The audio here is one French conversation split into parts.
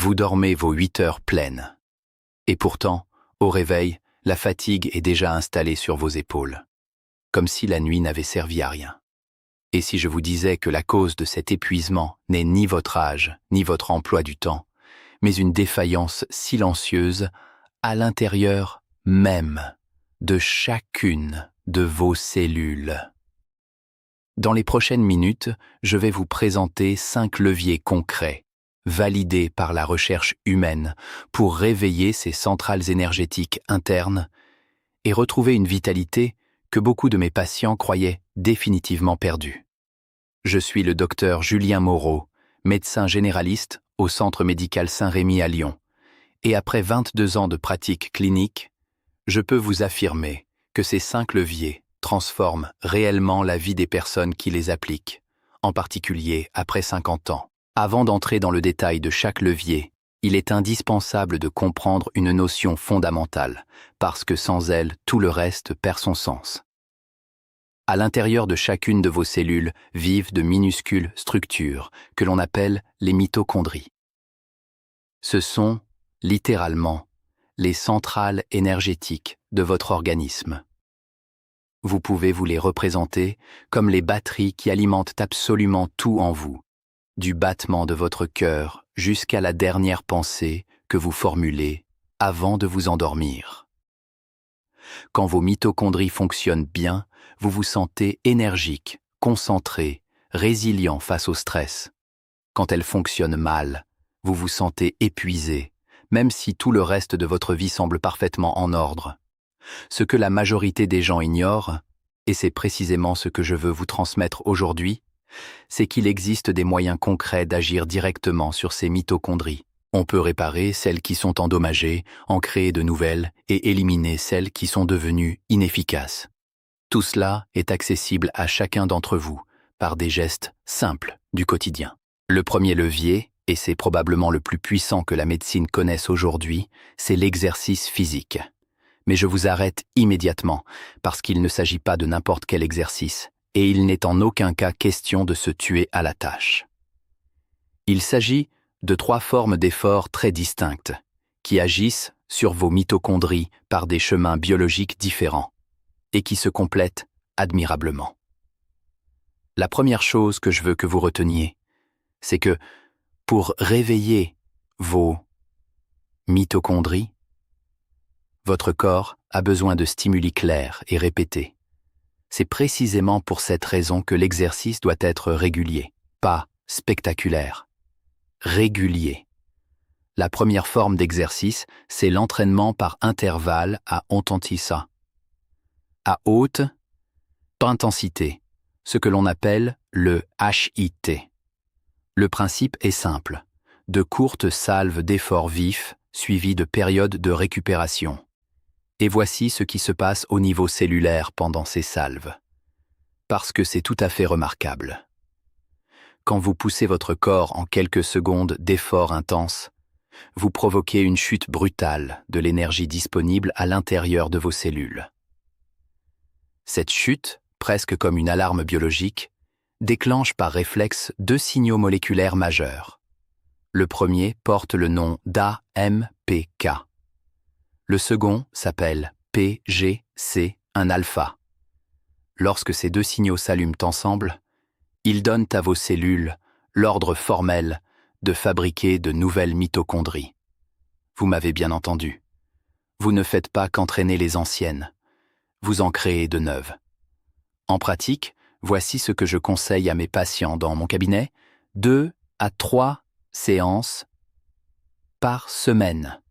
Vous dormez vos 8 heures pleines. Et pourtant, au réveil, la fatigue est déjà installée sur vos épaules, comme si la nuit n'avait servi à rien. Et si je vous disais que la cause de cet épuisement n'est ni votre âge, ni votre emploi du temps, mais une défaillance silencieuse à l'intérieur même de chacune de vos cellules. Dans les prochaines minutes, je vais vous présenter 5 leviers concrets, validés par la recherche humaine, pour réveiller ces centrales énergétiques internes et retrouver une vitalité que beaucoup de mes patients croyaient définitivement perdue. Je suis le docteur Julien Moreau, médecin généraliste au Centre médical Saint-Rémy à Lyon, et après 22 ans de pratique clinique, je peux vous affirmer que ces 5 leviers transforment réellement la vie des personnes qui les appliquent, en particulier après 50 ans. Avant d'entrer dans le détail de chaque levier, il est indispensable de comprendre une notion fondamentale, parce que sans elle, tout le reste perd son sens. À l'intérieur de chacune de vos cellules vivent de minuscules structures que l'on appelle les mitochondries. Ce sont, littéralement, les centrales énergétiques de votre organisme. Vous pouvez vous les représenter comme les batteries qui alimentent absolument tout en vous, du battement de votre cœur jusqu'à la dernière pensée que vous formulez avant de vous endormir. Quand vos mitochondries fonctionnent bien, vous vous sentez énergique, concentré, résilient face au stress. Quand elles fonctionnent mal, vous vous sentez épuisé, même si tout le reste de votre vie semble parfaitement en ordre. Ce que la majorité des gens ignorent, et c'est précisément ce que je veux vous transmettre aujourd'hui, c'est qu'il existe des moyens concrets d'agir directement sur ces mitochondries. On peut réparer celles qui sont endommagées, en créer de nouvelles et éliminer celles qui sont devenues inefficaces. Tout cela est accessible à chacun d'entre vous par des gestes simples du quotidien. Le premier levier, et c'est probablement le plus puissant que la médecine connaisse aujourd'hui, c'est l'exercice physique. Mais je vous arrête immédiatement, parce qu'il ne s'agit pas de n'importe quel exercice, et il n'est en aucun cas question de se tuer à la tâche. Il s'agit de 3 formes d'efforts très distinctes, qui agissent sur vos mitochondries par des chemins biologiques différents, et qui se complètent admirablement. La première chose que je veux que vous reteniez, c'est que pour réveiller vos mitochondries, votre corps a besoin de stimuli clairs et répétés. C'est précisément pour cette raison que l'exercice doit être régulier, pas spectaculaire. Régulier. La première forme d'exercice, c'est l'entraînement par intervalle à Ontantissa. À haute intensité, ce que l'on appelle le HIIT. Le principe est simple, de courtes salves d'efforts vifs suivies de périodes de récupération. Et voici ce qui se passe au niveau cellulaire pendant ces salves. Parce que c'est tout à fait remarquable. Quand vous poussez votre corps en quelques secondes d'efforts intenses, vous provoquez une chute brutale de l'énergie disponible à l'intérieur de vos cellules. Cette chute, presque comme une alarme biologique, déclenche par réflexe 2 signaux moléculaires majeurs. Le premier porte le nom d'AMPK. Le second s'appelle PGC1-alpha. Lorsque ces 2 signaux s'allument ensemble, ils donnent à vos cellules l'ordre formel de fabriquer de nouvelles mitochondries. Vous m'avez bien entendu. Vous ne faites pas qu'entraîner les anciennes. Vous en créez de neuves. En pratique, voici ce que je conseille à mes patients dans mon cabinet, 2 à 3 séances par semaine.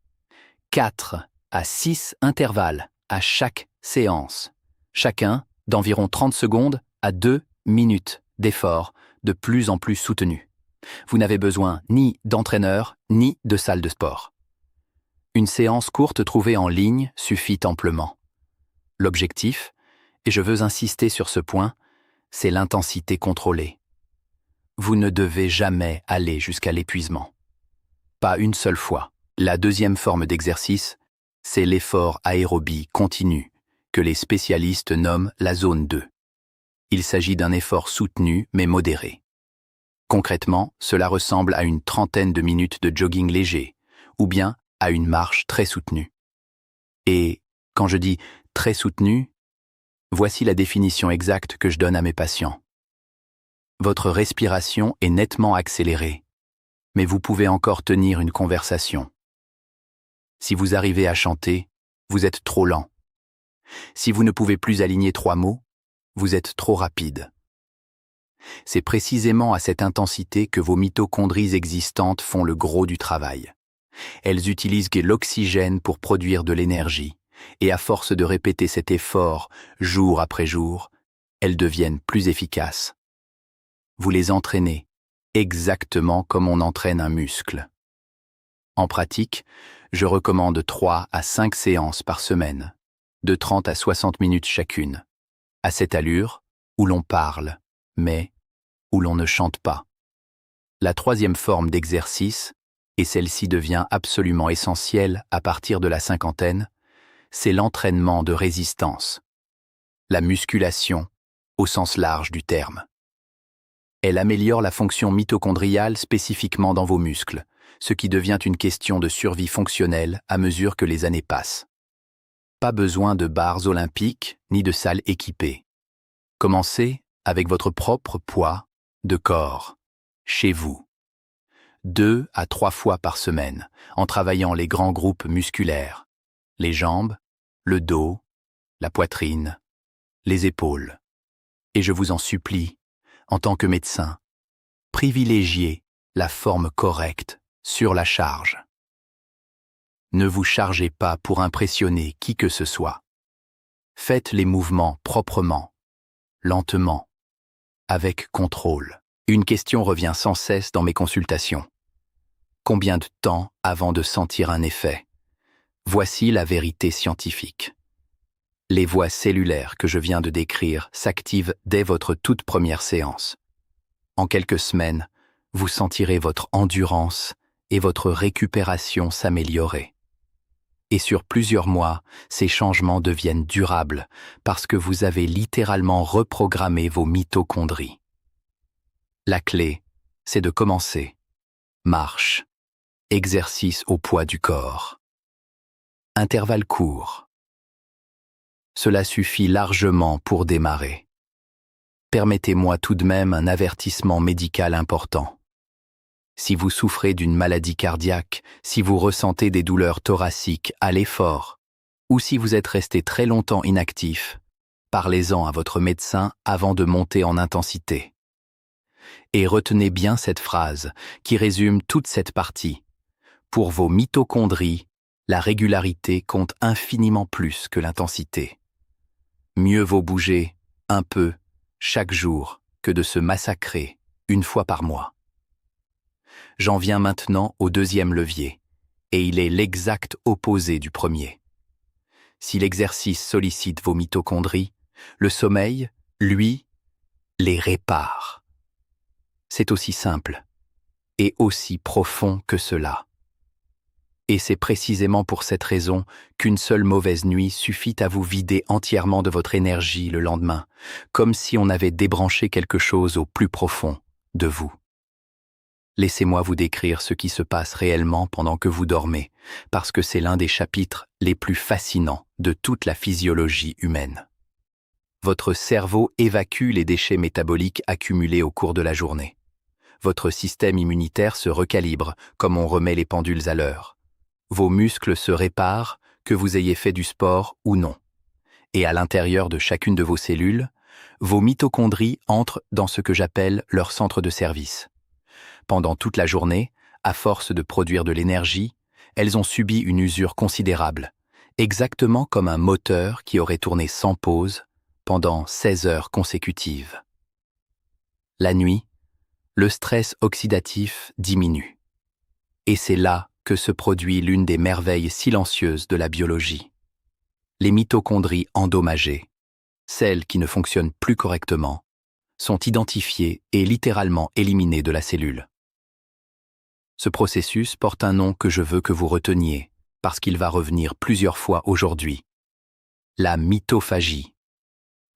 4 à 6 intervalles à chaque séance, chacun d'environ 30 secondes à 2 minutes d'efforts de plus en plus soutenus. Vous n'avez besoin ni d'entraîneur ni de salle de sport. Une séance courte trouvée en ligne suffit amplement. L'objectif, et je veux insister sur ce point, c'est l'intensité contrôlée. Vous ne devez jamais aller jusqu'à l'épuisement. Pas une seule fois. La deuxième forme d'exercice, c'est l'effort aérobie continu, que les spécialistes nomment la zone 2. Il s'agit d'un effort soutenu mais modéré. Concrètement, cela ressemble à une trentaine de minutes de jogging léger, ou bien à une marche très soutenue. Et quand je dis très soutenue, voici la définition exacte que je donne à mes patients. Votre respiration est nettement accélérée, mais vous pouvez encore tenir une conversation. Si vous arrivez à chanter, vous êtes trop lent. Si vous ne pouvez plus aligner 3 mots, vous êtes trop rapide. C'est précisément à cette intensité que vos mitochondries existantes font le gros du travail. Elles utilisent l'oxygène pour produire de l'énergie, et à force de répéter cet effort jour après jour, elles deviennent plus efficaces. Vous les entraînez, exactement comme on entraîne un muscle. En pratique, je recommande 3 à 5 séances par semaine, de 30 à 60 minutes chacune, à cette allure où l'on parle, mais où l'on ne chante pas. La troisième forme d'exercice, et celle-ci devient absolument essentielle à partir de la cinquantaine, c'est l'entraînement de résistance. La musculation, au sens large du terme. Elle améliore la fonction mitochondriale spécifiquement dans vos muscles, ce qui devient une question de survie fonctionnelle à mesure que les années passent. Pas besoin de barres olympiques ni de salles équipées. Commencez avec votre propre poids de corps, chez vous. 2 à 3 fois par semaine, en travaillant les grands groupes musculaires, les jambes, le dos, la poitrine, les épaules. Et je vous en supplie, en tant que médecin, privilégiez la forme correcte sur la charge. Ne vous chargez pas pour impressionner qui que ce soit. Faites les mouvements proprement, lentement, avec contrôle. Une question revient sans cesse dans mes consultations. Combien de temps avant de sentir un effet? Voici la vérité scientifique. Les voies cellulaires que je viens de décrire s'activent dès votre toute première séance. En quelques semaines, vous sentirez votre endurance et votre récupération s'améliorer. Et sur plusieurs mois, ces changements deviennent durables parce que vous avez littéralement reprogrammé vos mitochondries. La clé, c'est de commencer. Marche. Exercice au poids du corps. Intervalle court. Cela suffit largement pour démarrer. Permettez-moi tout de même un avertissement médical important. Si vous souffrez d'une maladie cardiaque, si vous ressentez des douleurs thoraciques à l'effort, ou si vous êtes resté très longtemps inactif, parlez-en à votre médecin avant de monter en intensité. Et retenez bien cette phrase qui résume toute cette partie. Pour vos mitochondries, la régularité compte infiniment plus que l'intensité. Mieux vaut bouger un peu chaque jour que de se massacrer une fois par mois. J'en viens maintenant au deuxième levier, et il est l'exact opposé du premier. Si l'exercice sollicite vos mitochondries, le sommeil, lui, les répare. C'est aussi simple et aussi profond que cela. Et c'est précisément pour cette raison qu'une seule mauvaise nuit suffit à vous vider entièrement de votre énergie le lendemain, comme si on avait débranché quelque chose au plus profond de vous. Laissez-moi vous décrire ce qui se passe réellement pendant que vous dormez, parce que c'est l'un des chapitres les plus fascinants de toute la physiologie humaine. Votre cerveau évacue les déchets métaboliques accumulés au cours de la journée. Votre système immunitaire se recalibre comme on remet les pendules à l'heure. Vos muscles se réparent, que vous ayez fait du sport ou non. Et à l'intérieur de chacune de vos cellules, vos mitochondries entrent dans ce que j'appelle leur centre de service. Pendant toute la journée, à force de produire de l'énergie, elles ont subi une usure considérable, exactement comme un moteur qui aurait tourné sans pause pendant 16 heures consécutives. La nuit, le stress oxydatif diminue. Et c'est là que se produit l'une des merveilles silencieuses de la biologie. Les mitochondries endommagées, celles qui ne fonctionnent plus correctement, sont identifiées et littéralement éliminées de la cellule. Ce processus porte un nom que je veux que vous reteniez, parce qu'il va revenir plusieurs fois aujourd'hui. La mitophagie.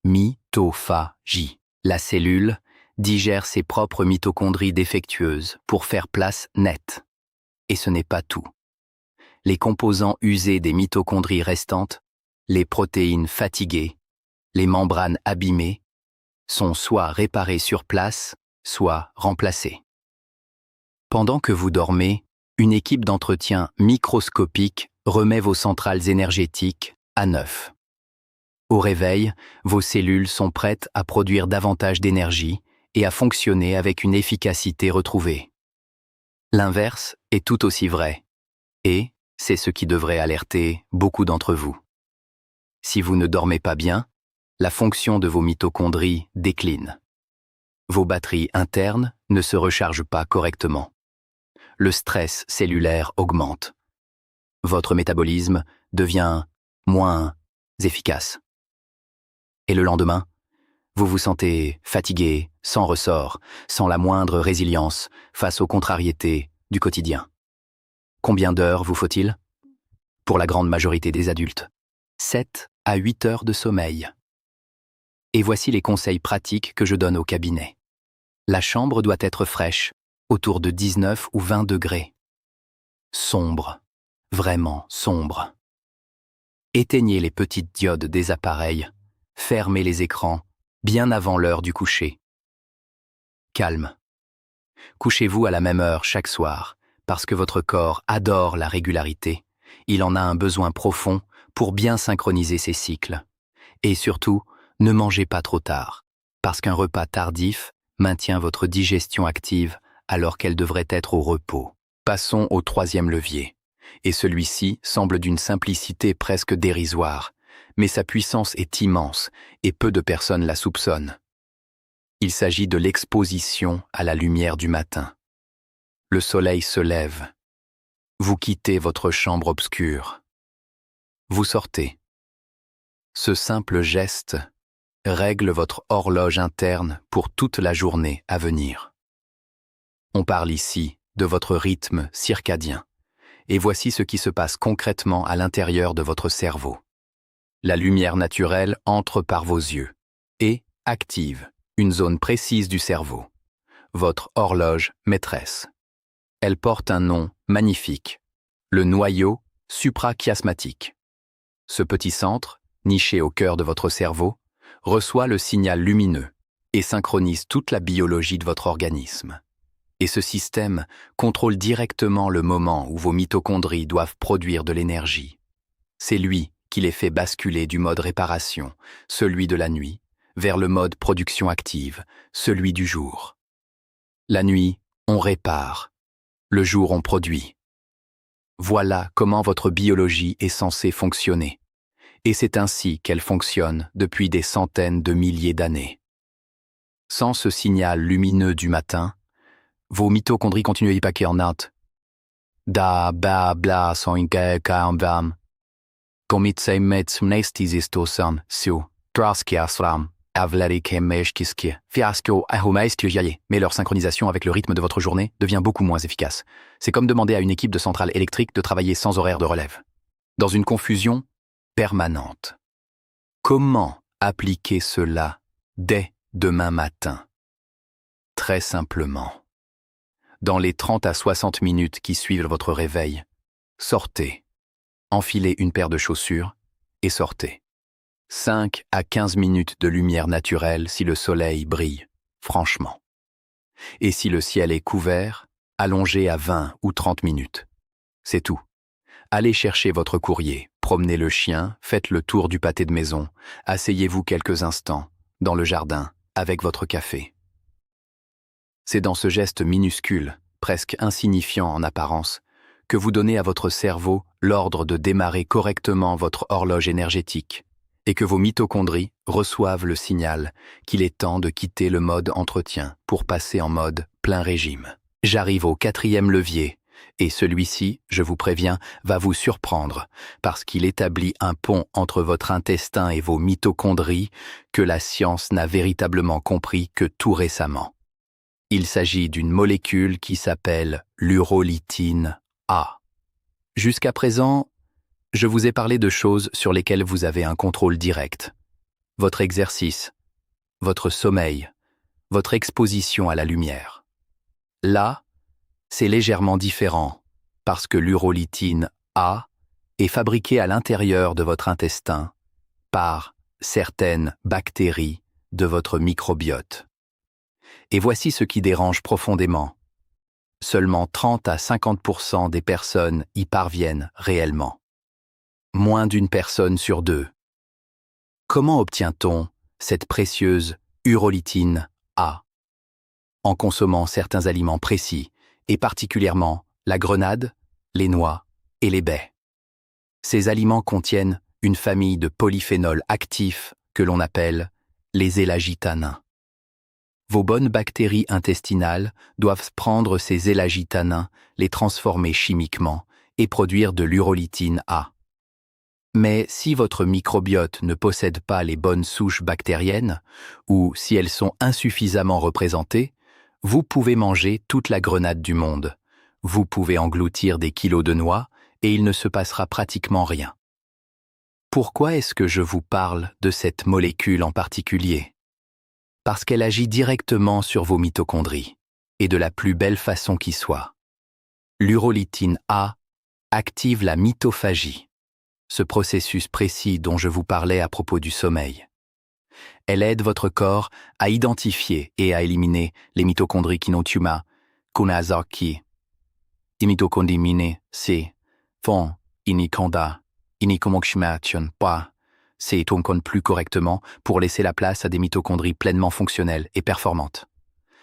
Mitophagie. La cellule, digère ses propres mitochondries défectueuses pour faire place nette. Et ce n'est pas tout. Les composants usés des mitochondries restantes, les protéines fatiguées, les membranes abîmées, sont soit réparés sur place, soit remplacés. Pendant que vous dormez, une équipe d'entretien microscopique remet vos centrales énergétiques à neuf. Au réveil, vos cellules sont prêtes à produire davantage d'énergie et à fonctionner avec une efficacité retrouvée. L'inverse est tout aussi vrai, et c'est ce qui devrait alerter beaucoup d'entre vous. Si vous ne dormez pas bien, la fonction de vos mitochondries décline. Vos batteries internes ne se rechargent pas correctement. Le stress cellulaire augmente. Votre métabolisme devient moins efficace. Et le lendemain, vous vous sentez fatigué, sans ressort, sans la moindre résilience face aux contrariétés du quotidien. Combien d'heures vous faut-il? Pour la grande majorité des adultes, 7 à 8 heures de sommeil. Et voici les conseils pratiques que je donne au cabinet. La chambre doit être fraîche, autour de 19 ou 20 degrés. Sombre, vraiment sombre. Éteignez les petites diodes des appareils, fermez les écrans, bien avant l'heure du coucher. Calme. Couchez-vous à la même heure chaque soir, parce que votre corps adore la régularité. Il en a un besoin profond pour bien synchroniser ses cycles. Et surtout, ne mangez pas trop tard, parce qu'un repas tardif maintient votre digestion active alors qu'elle devrait être au repos. Passons au troisième levier. Et celui-ci semble d'une simplicité presque dérisoire, mais sa puissance est immense et peu de personnes la soupçonnent. Il s'agit de l'exposition à la lumière du matin. Le soleil se lève. Vous quittez votre chambre obscure. Vous sortez. Ce simple geste règle votre horloge interne pour toute la journée à venir. On parle ici de votre rythme circadien. Et voici ce qui se passe concrètement à l'intérieur de votre cerveau. La lumière naturelle entre par vos yeux et active une zone précise du cerveau, votre horloge maîtresse. Elle porte un nom magnifique, le noyau suprachiasmatique. Ce petit centre, niché au cœur de votre cerveau, reçoit le signal lumineux et synchronise toute la biologie de votre organisme. Et ce système contrôle directement le moment où vos mitochondries doivent produire de l'énergie. C'est lui qui les fait basculer du mode réparation, celui de la nuit, vers le mode production active, celui du jour. La nuit, on répare. Le jour, on produit. Voilà comment votre biologie est censée fonctionner. Et c'est ainsi qu'elle fonctionne depuis des centaines de milliers d'années. Sans ce signal lumineux du matin, vos mitochondries continuent à hypaquer en natte. Da ba bla soinke kaambam. Komitsei mets mnestisistosan su traskiasram avlerikemeshkiski fiasco ahomaistiujaye. Mais leur synchronisation avec le rythme de votre journée devient beaucoup moins efficace. C'est comme demander à une équipe de centrale électrique de travailler sans horaire de relève. Dans une confusion permanente. Comment appliquer cela dès demain matin? Très simplement. Dans les 30 à 60 minutes qui suivent votre réveil, sortez, enfilez une paire de chaussures et sortez. 5 à 15 minutes de lumière naturelle si le soleil brille, franchement. Et si le ciel est couvert, allongez à 20 ou 30 minutes. C'est tout. Allez chercher votre courrier, promenez le chien, faites le tour du pâté de maison, asseyez-vous quelques instants, dans le jardin, avec votre café. C'est dans ce geste minuscule, presque insignifiant en apparence, que vous donnez à votre cerveau l'ordre de démarrer correctement votre horloge énergétique et que vos mitochondries reçoivent le signal qu'il est temps de quitter le mode entretien pour passer en mode plein régime. J'arrive au quatrième levier, et celui-ci, je vous préviens, va vous surprendre parce qu'il établit un pont entre votre intestin et vos mitochondries que la science n'a véritablement compris que tout récemment. Il s'agit d'une molécule qui s'appelle l'urolitine A. Jusqu'à présent, je vous ai parlé de choses sur lesquelles vous avez un contrôle direct. Votre exercice, votre sommeil, votre exposition à la lumière. Là, c'est légèrement différent, parce que l'urolytine A est fabriquée à l'intérieur de votre intestin par certaines bactéries de votre microbiote. Et voici ce qui dérange profondément. Seulement 30 à 50% des personnes y parviennent réellement. Moins d'une personne sur deux. Comment obtient-on cette précieuse urolytine A? En consommant certains aliments précis, et particulièrement la grenade, les noix et les baies. Ces aliments contiennent une famille de polyphénols actifs que l'on appelle les élagitanins. Vos bonnes bactéries intestinales doivent prendre ces élagitanins, les transformer chimiquement et produire de l'urolytine A. Mais si votre microbiote ne possède pas les bonnes souches bactériennes, ou si elles sont insuffisamment représentées, vous pouvez manger toute la grenade du monde. Vous pouvez engloutir des kilos de noix et il ne se passera pratiquement rien. Pourquoi est-ce que je vous parle de cette molécule en particulier? Parce qu'elle agit directement sur vos mitochondries, et de la plus belle façon qui soit. L'urolytine A active la mitophagie, ce processus précis dont je vous parlais à propos du sommeil. Elle aide votre corps à identifier et à éliminer les mitochondries kinotuma, kunazaki. Les mitochondries minées, c'est font inikonda, inikomokshimation pa. C'est tonkon plus correctement pour laisser la place à des mitochondries pleinement fonctionnelles et performantes.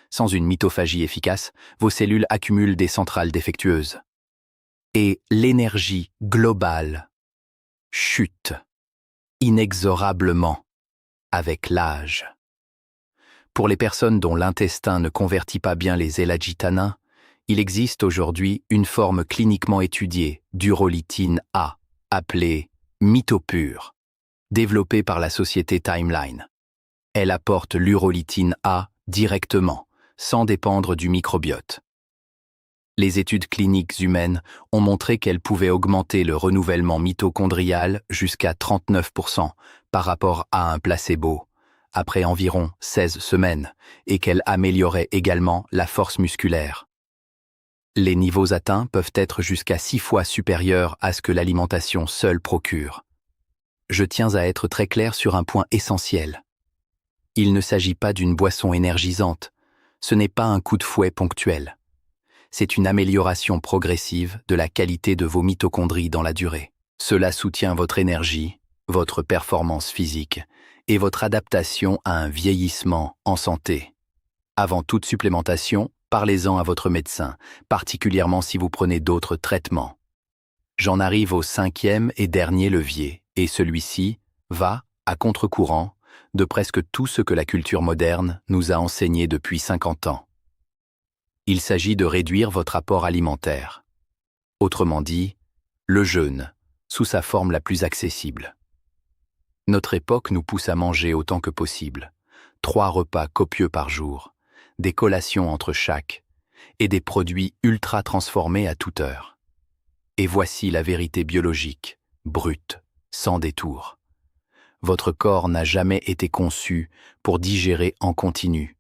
Sans une mitophagie efficace, vos cellules accumulent des centrales défectueuses. Et l'énergie globale chute inexorablement avec l'âge. Pour les personnes dont l'intestin ne convertit pas bien les élagitanins, il existe aujourd'hui une forme cliniquement étudiée d'urolytine A, appelée Mitopure, développée par la société Timeline. Elle apporte l'urolytine A directement, sans dépendre du microbiote. Les études cliniques humaines ont montré qu'elle pouvait augmenter le renouvellement mitochondrial jusqu'à 39% par rapport à un placebo, après environ 16 semaines, et qu'elle améliorait également la force musculaire. Les niveaux atteints peuvent être jusqu'à 6 fois supérieurs à ce que l'alimentation seule procure. Je tiens à être très clair sur un point essentiel. Il ne s'agit pas d'une boisson énergisante, ce n'est pas un coup de fouet ponctuel. C'est une amélioration progressive de la qualité de vos mitochondries dans la durée. Cela soutient votre énergie, votre performance physique et votre adaptation à un vieillissement en santé. Avant toute supplémentation, parlez-en à votre médecin, particulièrement si vous prenez d'autres traitements. J'en arrive au 5e et dernier levier, et celui-ci va, à contre-courant, de presque tout ce que la culture moderne nous a enseigné depuis 50 ans. Il s'agit de réduire votre apport alimentaire. Autrement dit, le jeûne, sous sa forme la plus accessible. Notre époque nous pousse à manger autant que possible, 3 repas copieux par jour, des collations entre chaque, et des produits ultra transformés à toute heure. Et voici la vérité biologique, brute, sans détour. Votre corps n'a jamais été conçu pour digérer en continu.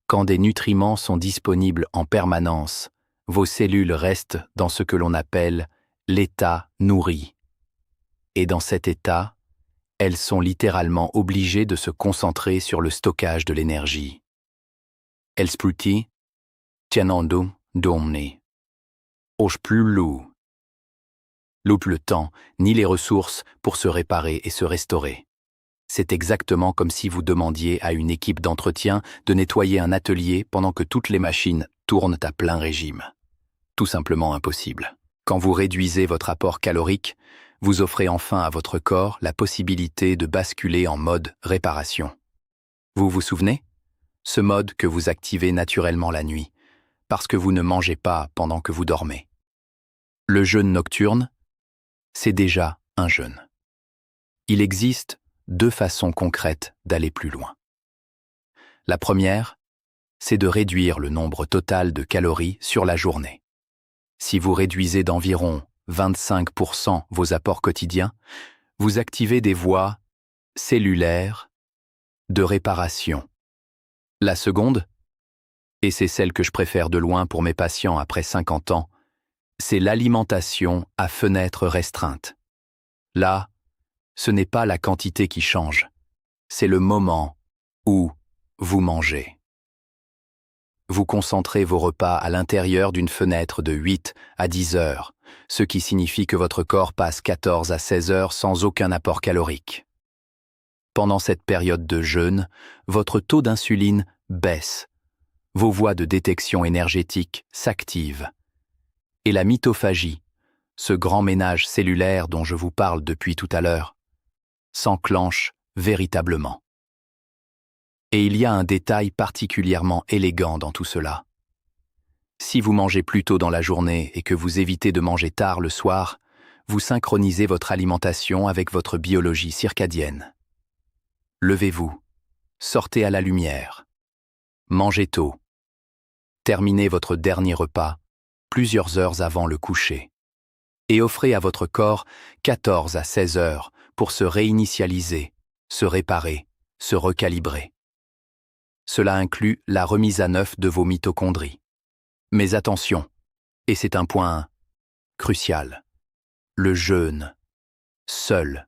Quand des nutriments sont disponibles en permanence, vos cellules restent dans ce que l'on appelle l'état nourri. Et dans cet état, elles sont littéralement obligées de se concentrer sur le stockage de l'énergie. Elles spruti, tienando, domne. Oche plus lou. Loupe le temps, ni les ressources pour se réparer et se restaurer. C'est exactement comme si vous demandiez à une équipe d'entretien de nettoyer un atelier pendant que toutes les machines tournent à plein régime. Tout simplement impossible. Quand vous réduisez votre apport calorique, vous offrez enfin à votre corps la possibilité de basculer en mode réparation. Vous vous souvenez? Ce mode que vous activez naturellement la nuit, parce que vous ne mangez pas pendant que vous dormez. Le jeûne nocturne, c'est déjà un jeûne. Il existe 2 façons concrètes d'aller plus loin. La première, c'est de réduire le nombre total de calories sur la journée. Si vous réduisez d'environ 25% vos apports quotidiens, vous activez des voies cellulaires de réparation. La seconde, et c'est celle que je préfère de loin pour mes patients après 50 ans, c'est l'alimentation à fenêtre restreinte. Là, ce n'est pas la quantité qui change, c'est le moment où vous mangez. Vous concentrez vos repas à l'intérieur d'une fenêtre de 8 à 10 heures, ce qui signifie que votre corps passe 14 à 16 heures sans aucun apport calorique. Pendant cette période de jeûne, votre taux d'insuline baisse, vos voies de détection énergétique s'activent, et la mitophagie, ce grand ménage cellulaire dont je vous parle depuis tout à l'heure, s'enclenche véritablement. Et il y a un détail particulièrement élégant dans tout cela. Si vous mangez plus tôt dans la journée et que vous évitez de manger tard le soir, vous synchronisez votre alimentation avec votre biologie circadienne. Levez-vous, sortez à la lumière, mangez tôt, terminez votre dernier repas plusieurs heures avant le coucher et offrez à votre corps 14 à 16 heures pour se réinitialiser, se réparer, se recalibrer. Cela inclut la remise à neuf de vos mitochondries. Mais attention, et c'est un point crucial, le jeûne, seul,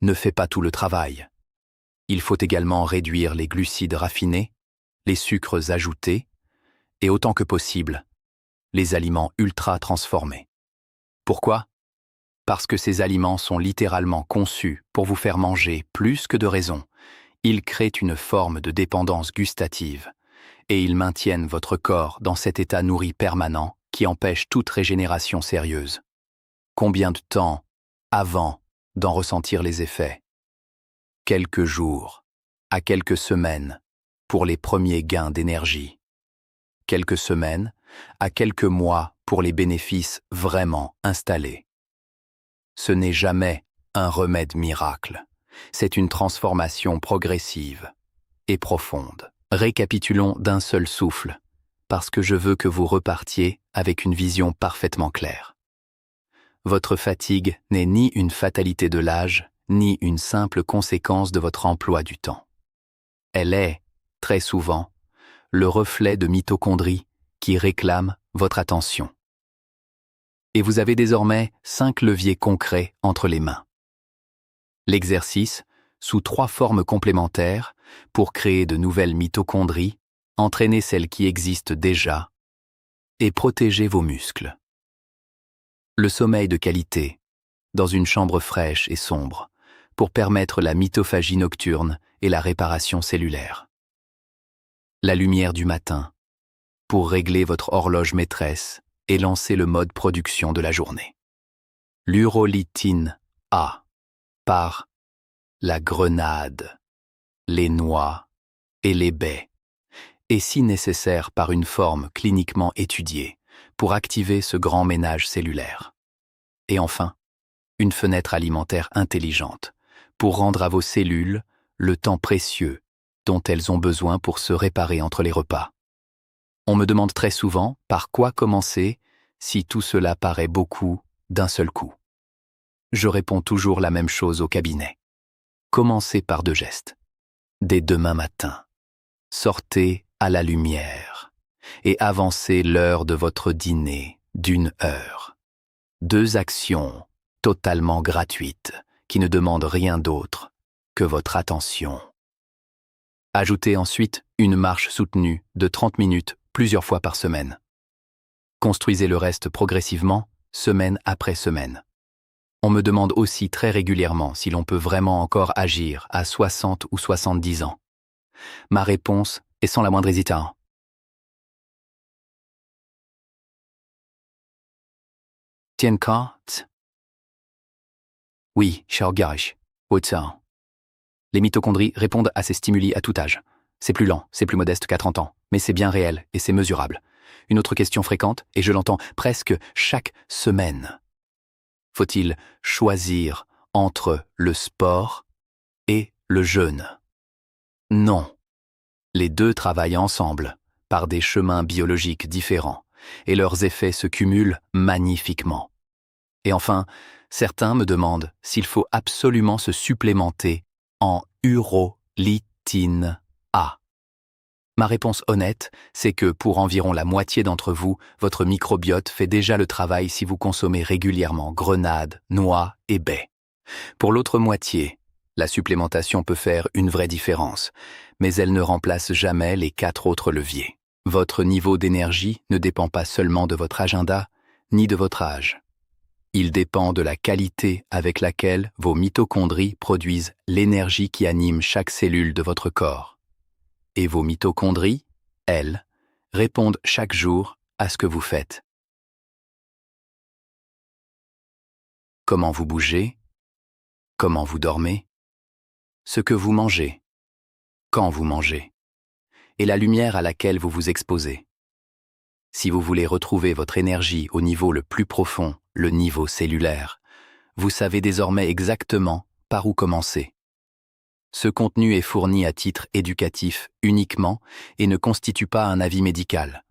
ne fait pas tout le travail. Il faut également réduire les glucides raffinés, les sucres ajoutés, et autant que possible, les aliments ultra transformés. Pourquoi ? Parce que ces aliments sont littéralement conçus pour vous faire manger plus que de raison. Ils créent une forme de dépendance gustative, et ils maintiennent votre corps dans cet état nourri permanent qui empêche toute régénération sérieuse. Combien de temps avant d'en ressentir les effets ? Quelques jours, à quelques semaines, pour les premiers gains d'énergie. Quelques semaines, à quelques mois pour les bénéfices vraiment installés. Ce n'est jamais un remède miracle. C'est une transformation progressive et profonde. Récapitulons d'un seul souffle, parce que je veux que vous repartiez avec une vision parfaitement claire. Votre fatigue n'est ni une fatalité de l'âge, ni une simple conséquence de votre emploi du temps. Elle est, très souvent, le reflet de mitochondries qui réclament votre attention. Et vous avez désormais 5 leviers concrets entre les mains. L'exercice, sous 3 formes complémentaires, pour créer de nouvelles mitochondries, entraîner celles qui existent déjà, et protéger vos muscles. Le sommeil de qualité, dans une chambre fraîche et sombre, pour permettre la mitophagie nocturne et la réparation cellulaire. La lumière du matin, pour régler votre horloge maîtresse et lancer le mode production de la journée. L'urolitine A, par la grenade, les noix et les baies, et si nécessaire par une forme cliniquement étudiée pour activer ce grand ménage cellulaire. Et enfin, une fenêtre alimentaire intelligente pour rendre à vos cellules le temps précieux dont elles ont besoin pour se réparer entre les repas. On me demande très souvent par quoi commencer si tout cela paraît beaucoup d'un seul coup. Je réponds toujours la même chose au cabinet. Commencez par 2 gestes. Dès demain matin, sortez à la lumière et avancez l'heure de votre dîner d'1 heure. 2 actions totalement gratuites qui ne demandent rien d'autre que votre attention. Ajoutez ensuite une marche soutenue de 30 minutes plusieurs fois par semaine. Construisez le reste progressivement, semaine après semaine. On me demande aussi très régulièrement si l'on peut vraiment encore agir à 60 ou 70 ans. Ma réponse est sans la moindre hésitation. Tien compte? Oui, cher gage, autant. Les mitochondries répondent à ces stimuli à tout âge. C'est plus lent, c'est plus modeste qu'à 30 ans, mais c'est bien réel et c'est mesurable. Une autre question fréquente, et je l'entends presque chaque semaine. Faut-il choisir entre le sport et le jeûne? Non. Les 2 travaillent ensemble, par des chemins biologiques différents, et leurs effets se cumulent magnifiquement. Et enfin, certains me demandent s'il faut absolument se supplémenter en urolitine A. Ma réponse honnête, c'est que pour environ la moitié d'entre vous, votre microbiote fait déjà le travail si vous consommez régulièrement grenades, noix et baies. Pour l'autre moitié, la supplémentation peut faire une vraie différence, mais elle ne remplace jamais les 4 autres leviers. Votre niveau d'énergie ne dépend pas seulement de votre agenda, ni de votre âge. Il dépend de la qualité avec laquelle vos mitochondries produisent l'énergie qui anime chaque cellule de votre corps. Et vos mitochondries, elles, répondent chaque jour à ce que vous faites. Comment vous bougez, comment vous dormez, ce que vous mangez, quand vous mangez, et la lumière à laquelle vous vous exposez. Si vous voulez retrouver votre énergie au niveau le plus profond, le niveau cellulaire, vous savez désormais exactement par où commencer. Ce contenu est fourni à titre éducatif uniquement et ne constitue pas un avis médical.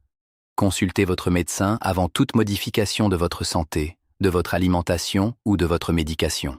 Consultez votre médecin avant toute modification de votre santé, de votre alimentation ou de votre médication.